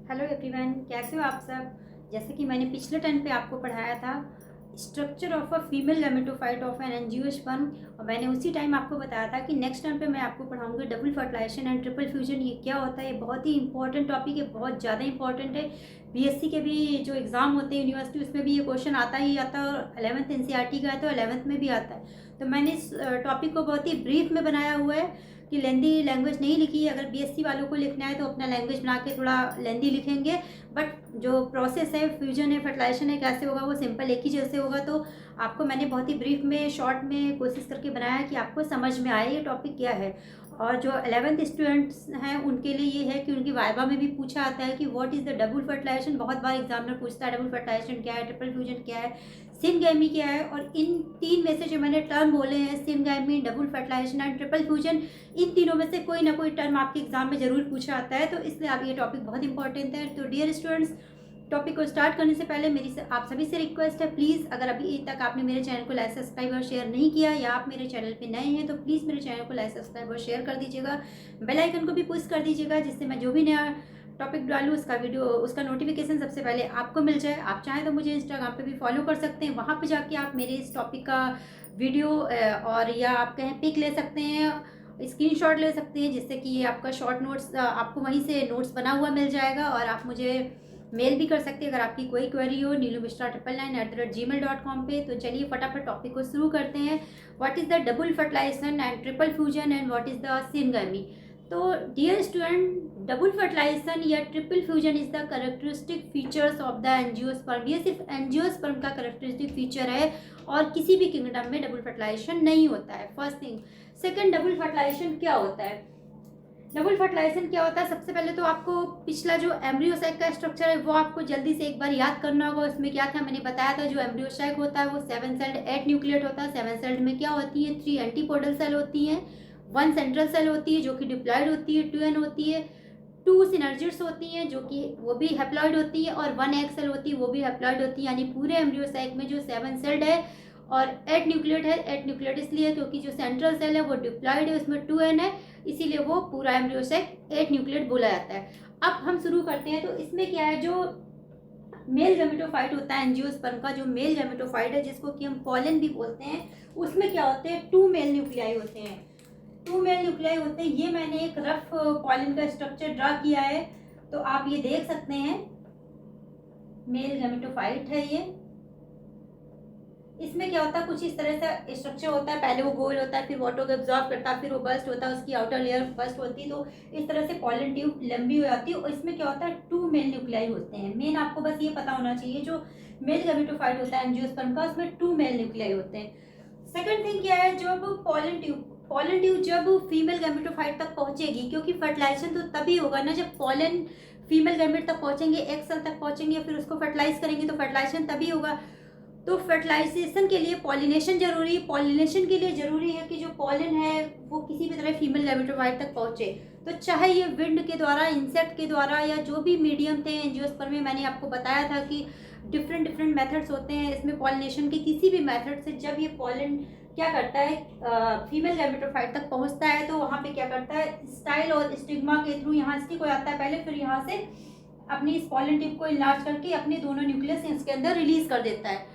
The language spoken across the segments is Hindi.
हेलो एवरीवन, कैसे हो आप सब। जैसे कि मैंने पिछले टर्न पे आपको पढ़ाया था structure of a female gametophyte of an angiosperm, और मैंने उसी टाइम आपको बताया था कि नेक्स्ट टर्न पे मैं आपको पढ़ाऊंगी double fertilisation and triple fusion. ये क्या होता है, ये बहुत ही इंपॉर्टेंट टॉपिक है, बहुत ज़्यादा इंपॉर्टेंट है। बीएससी के भी जो एग्ज़ाम होते हैं यूनिवर्सिटी, उसमें भी ये क्वेश्चन आता ही आता है, और 11th एनसीईआरटी का है तो 11th में भी आता है। तो मैंने इस टॉपिक को बहुत ही ब्रीफ में बनाया हुआ है कि लेंदी लैंग्वेज नहीं लिखी है। अगर बीएससी वालों को लिखना है तो अपना लैंग्वेज बना के थोड़ा लेंदी लिखेंगे, बट जो प्रोसेस है, फ्यूजन है, फर्टिलाइजेशन है, कैसे होगा वो सिंपल एक ही जैसे होगा। तो आपको मैंने बहुत ही ब्रीफ में, शॉर्ट में कोशिश करके बनाया कि आपको समझ में आए ये टॉपिक क्या है। और जो 11th स्टूडेंट्स हैं उनके लिए ये है कि उनकी वाइवा में भी पूछा आता है कि what is the double fertilisation. बहुत बार एग्जामिनर पूछता है डबल फर्टिलाइजेशन क्या है, ट्रिपल फ्यूजन क्या है, सिनगैमी क्या है। और इन तीन में से जो मैंने टर्म बोले हैं, syngamy, double fertilisation and triple fusion, इन तीनों में से कोई ना कोई टर्म आपके एग्जाम में जरूर पूछा आता है। तो इसलिए आप ये टॉपिक बहुत इंपॉर्टेंट है। तो डियर स्टूडेंट्स, टॉपिक को स्टार्ट करने से पहले मेरी आप सभी से रिक्वेस्ट है, प्लीज़ अगर अभी तक आपने मेरे चैनल को लाइक, सब्सक्राइब और शेयर नहीं किया, या आप मेरे चैनल पे नए हैं, तो प्लीज़ मेरे चैनल को लाइक, सब्सक्राइब और शेयर कर दीजिएगा। बेल आइकन को भी पुश कर दीजिएगा, जिससे मैं जो भी नया टॉपिक डालूँ उसका नोटिफिकेशन सबसे पहले आपको मिल जाए। आप चाहें तो मुझे इंस्टाग्राम पे भी फॉलो कर सकते हैं, वहाँ पे जाके आप मेरे इस टॉपिक का वीडियो और या आप कहें पिक ले सकते हैं, स्क्रीनशॉट ले सकते हैं, जिससे कि ये आपका शॉर्ट नोट्स आपको वहीं से नोट्स बना हुआ मिल जाएगा। और आप मुझे मेल भी कर सकते हैं अगर आपकी कोई क्वेरी हो, neelumisra999@gmail.com पे। तो चलिए फटाफट टॉपिक को शुरू करते हैं। What is the double fertilisation and triple fusion and what is the syngamy. तो डियर स्टूडेंट, डबल फर्टिलाइजेशन या triple fusion is the characteristic features of the angiosperm. ये सिर्फ एंजियोस्पर्म का कैरेक्टरिस्टिक फीचर है, और किसी भी किंगडम में डबल फर्टिलाइजेशन नहीं होता है। First thing. Second, double fertilisation क्या होता है। डबल फर्टिलाइजेशन क्या होता है, सबसे पहले तो आपको पिछला जो एम्ब्रियो सैक का स्ट्रक्चर है वो आपको जल्दी से एक बार याद करना होगा। उसमें क्या था, मैंने बताया था जो एम्ब्रियो सैक होता है वो 7 सेल्ड 8 न्यूक्लिएट होता है। 7 सेल्ड में क्या होती है, 3 एंटीपोडल सेल होती हैं, 1 सेंट्रल सेल होती है जो कि डिप्लॉयड होती है, 2 एन होती है, 2 सिनर्जिड्स होती हैं जो कि वो भी हैप्लॉयड होती है, और 1 एग सेल होती है वो भी हैप्लॉयड होती है। यानी पूरे एम्ब्रियो सैक में जो 7 सेल्ड है और 8 न्यूक्लिएट है। 8 न्यूक्लिएट इसलिए क्योंकि जो सेंट्रल सेल है वो डिप्लॉयड है, उसमें 2 एन है, इसीलिए वो पूरा एम्ब्रियो सैक 8 न्यूक्लिएट बोला जाता है। अब हम शुरू करते हैं। तो इसमें क्या है, जो मेल गैमेटोफाइट होता है एंजियोस्पर्म का, जो मेल गैमेटोफाइट है जिसको कि हम पॉलन भी बोलते हैं, उसमें क्या होते हैं, 2 मेल न्यूक्लियाई होते हैं। 2 मेल न्यूक्लियाई होते हैं। ये मैंने एक रफ पॉलन का स्ट्रक्चर ड्रा किया है, तो आप ये देख सकते हैं। मेल गैमेटोफाइट है ये। इसमें क्या होता है, कुछ इस तरह से स्ट्रक्चर होता है। पहले वो गोल होता है, फिर वाटर को एब्जॉर्ब करता है, फिर वो बस्ट होता है, उसकी आउटर लेयर बस्ट होती है, तो इस तरह से पॉलन ट्यूब लंबी हो जाती है। और इसमें क्या होता है, 2 मेल न्यूक्लियाई होते हैं। मेन आपको बस ये पता होना चाहिए, जो मेल गैमेटोफाइट होता है एंजियोस्पर्म का, उसमें 2 मेल न्यूक्लियाई होते हैं। सेकंड थिंग क्या है, जब पॉलन ट्यूब जब फीमेल गैमेटोफाइट तक पहुंचेगी, क्योंकि फर्टिलाइजेशन तो तभी होगा ना जब पॉलन फीमेल गैमेट तक पहुंचेंगे, एक सेल तक पहुंचेंगे, फिर उसको फर्टिलाइज करेंगे, तो फर्टिलाइजेशन तभी होगा। तो फर्टिलाइजेशन के लिए पॉलिनेशन जरूरी है। पॉलिनेशन के लिए जरूरी है कि जो पॉलन है वो किसी भी तरह फीमेल गैमेटोफाइट तक पहुंचे। तो चाहे ये विंड के द्वारा, इंसेक्ट के द्वारा, या जो भी मीडियम थे एंजियोस्पर्म में, मैंने आपको बताया था कि डिफरेंट मेथड्स होते हैं इसमें पॉलिनेशन के। किसी भी मेथड से जब ये पॉलन क्या करता है, फीमेल गैमेटोफाइट तक पहुंचता है, तो वहाँ पे क्या करता है, स्टाइल और स्टिग्मा के थ्रू यहाँ स्टिक हो जाता है पहले, फिर यहाँ से अपनी इस पॉलन टिप को इनलार्ज करके अपने दोनों न्यूक्लियस इसके अंदर रिलीज कर देता है।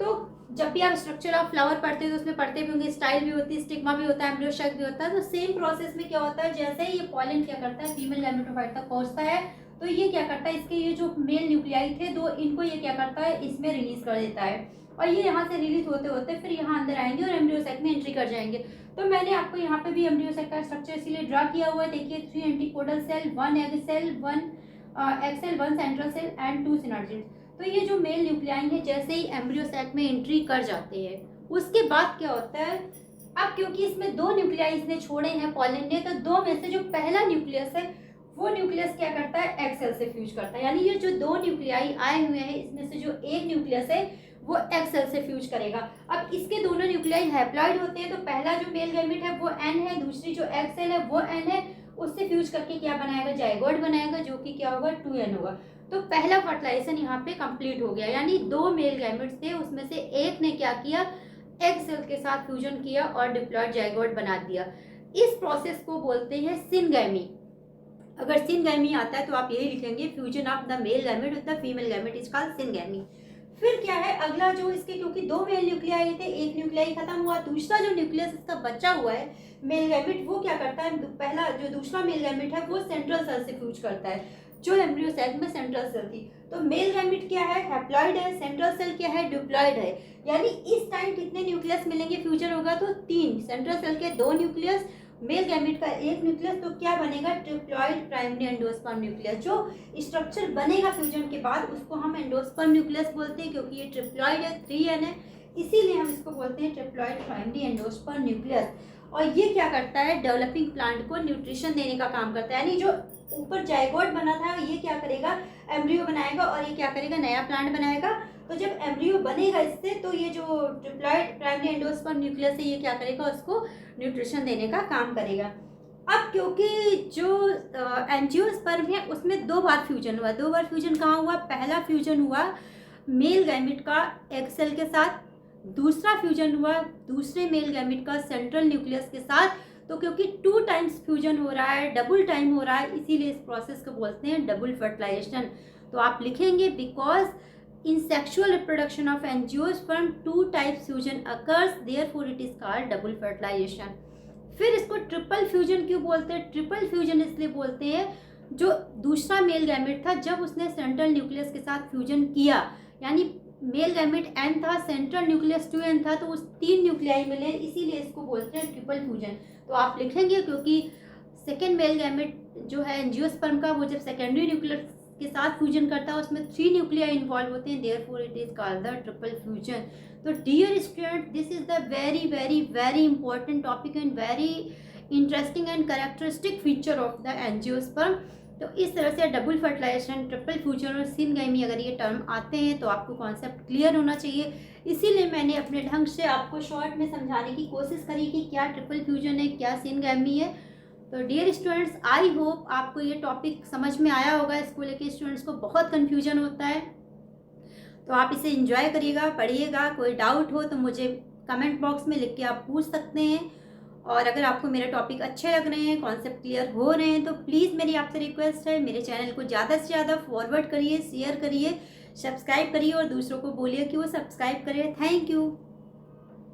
तो जब भी आप स्ट्रक्चर ऑफ फ्लावर पढ़ते हैं तो उसमें पढ़ते भी होंगे, स्टाइल भी होती है, स्टिग्मा भी होता है, एम्ब्रियो सैक भी होता है। तो सेम प्रोसेस में क्या होता है, जैसे ही ये पॉलन क्या करता है, फीमेल गैमेटोफाइट तक पहुंचता है, तो ये क्या करता है, इसके ये जो मेल न्यूक्लियाई थे दो, इनको ये क्या करता है, इसमें रिलीज कर देता है। और ये यहाँ से रिलीज होते होते फिर यहाँ अंदर आएंगे और एम्ब्रियो सैक में एंट्री कर जाएंगे। तो मैंने आपको यहाँ पे भी एम्ब्रियो सैक का स्ट्रक्चर इसीलिए ड्रा किया हुआ है। देखिए, 3 antipodal cell, 1 egg cell, 1 egg cell, 1 central cell and 2 synergids. तो ये जो मेल न्यूक्लियाई है जैसे ही एम्ब्रियो सैक में एंट्री कर जाते हैं, उसके बाद क्या होता है, अब क्योंकि इसमें 2 न्यूक्लियाई इसने छोड़े हैं पॉलन ने, तो 2 में से जो पहला न्यूक्लियस है वो न्यूक्लियस क्या करता है, एग सेल से फ्यूज करता है। यानी ये जो 2 न्यूक्लियाई आए हुए हैं, इसमें से जो एक न्यूक्लियस है वो एग सेल से फ्यूज करेगा। अब इसके दोनों न्यूक्लियाई हैप्लॉइड होते हैं, तो पहला जो मेल गैमेट है वो एन है, दूसरी जो एग सेल है वो एन है, उससे फ्यूज करके क्या बनाएगा, जाइगोट बनाएगा, जो कि क्या होगा, 2n होगा। तो पहला फर्टिलाइजेशन यहाँ पे कंप्लीट हो गया। यानी 2 मेल गैमेट्स थे, उसमें से एक ने क्या किया, एग सेल के साथ फ्यूजन किया और डिप्लॉयड जाइगोट बना दिया। इस प्रोसेस को बोलते हैं सिनगैमी। अगर सिनगैमी आता है तो आप यही लिखेंगे, fusion of the male gamete with the female gamete is called syngamy. फिर क्या है अगला, जो इसके क्योंकि 2 मेल न्यूक्लियाई थे, एक न्यूक्लियाई खत्म हुआ, दूसरा जो न्यूक्लियस इसका बचा हुआ है मेल गैमेट, वो क्या करता है, पहला जो दूसरा मेल गैमेट है वो सेंट्रल सेल से फ्यूज करता है, जो एम्ब्रियो सेल में सेंट्रल सेल थी। तो मेल गैमेट क्या है, हैप्लॉइड है, सेंट्रल सेल क्या है, डिप्लॉइड है। यानी इस टाइम कितने न्यूक्लियस मिलेंगे, फ्यूजन होगा तो 3, सेंट्रल सेल के 2 न्यूक्लियस, मेल गैमेट का 1 न्यूक्लियस, तो क्या बनेगा, ट्रिप्लॉइड प्राइमरी एंडोस्पर्म न्यूक्लियस। जो स्ट्रक्चर बनेगा फ्यूजन के बाद उसको हम एंडोस्पर्म न्यूक्लियस बोलते हैं, क्योंकि ये ट्रिप्लॉइड है, 3n है, इसीलिए हम इसको बोलते हैं ट्रिप्लॉइड प्राइमरी एंडोस्पर्म न्यूक्लियस। और ये क्या करता है, डेवलपिंग प्लांट को न्यूट्रिशन देने का काम करता है। यानी जो ऊपर जायगोट बना था ये क्या करेगा, एम्ब्रियो बनाएगा, और ये क्या करेगा, नया प्लांट बनाएगा। तो जब एम्ब्रियो बनेगा इससे, तो ये जो ट्रिप्लॉइड प्राइमरी एंडोस्पर्म न्यूक्लियस है ये क्या करेगा, उसको न्यूट्रिशन देने का काम करेगा। अब क्योंकि जो एंजियोस्पर्म है उसमें 2 बार फ्यूजन हुआ, 2 बार फ्यूजन कहाँ हुआ, पहला फ्यूजन हुआ मेल गैमेट का एग सेल के साथ, दूसरा फ्यूजन हुआ दूसरे मेल गैमेट का सेंट्रल न्यूक्लियस के साथ। तो क्योंकि 2 टाइम्स फ्यूजन हो रहा है, डबल टाइम हो रहा है, इसीलिए इस प्रोसेस को बोलते हैं डबल फर्टिलाइजेशन। तो आप लिखेंगे because in sexual reproduction of angiosperm 2 types fusion occurs, therefore it is called double fertilization। फिर इसको ट्रिपल फ्यूजन क्यों बोलते हैं, ट्रिपल फ्यूजन इसलिए बोलते हैं जो दूसरा मेल गैमेट था जब उसने सेंट्रल न्यूक्लियस के साथ फ्यूजन किया, यानी मेल गैमेट n था, सेंट्रल न्यूक्लियस 2n था, तो उस 3 न्यूक्लियाई मिले, इसीलिए इसको बोलते हैं ट्रिपल फ्यूजन। तो आप लिखेंगे क्योंकि सेकेंड मेल गैमेट जो है एंजियोस्पर्म का, वो जब सेकेंडरी न्यूक्लियस के साथ फ्यूजन करता है उसमें 3 न्यूक्लियाई इन्वॉल्व होते हैं, therefore it is called the triple fusion. तो dear student, this is the very very very important topic and very interesting and characteristic feature of the angiosperm. तो इस तरह से डबल फर्टिलाइजेशन, ट्रिपल फ्यूजन और सिनगैमी अगर ये टर्म आते हैं तो आपको कॉन्सेप्ट क्लियर होना चाहिए। इसीलिए मैंने अपने ढंग से आपको शॉर्ट में समझाने की कोशिश करी कि क्या ट्रिपल फ्यूजन है, क्या सिनगैमी है। तो डियर स्टूडेंट्स, आई होप आपको ये टॉपिक समझ में आया होगा। इसको लेके स्टूडेंट्स को बहुत कन्फ्यूजन होता है, तो आप इसे एंजॉय करिएगा, पढ़िएगा। कोई डाउट हो तो मुझे कमेंट बॉक्स में लिख के आप पूछ सकते हैं। और अगर आपको मेरे टॉपिक अच्छे लग रहे हैं, कॉन्सेप्ट क्लियर हो रहे हैं, तो प्लीज़ मेरी आपसे रिक्वेस्ट है, मेरे चैनल को ज़्यादा से ज़्यादा फॉरवर्ड करिए, शेयर करिए, सब्सक्राइब करिए और दूसरों को बोलिए कि वो सब्सक्राइब करें। Thank you.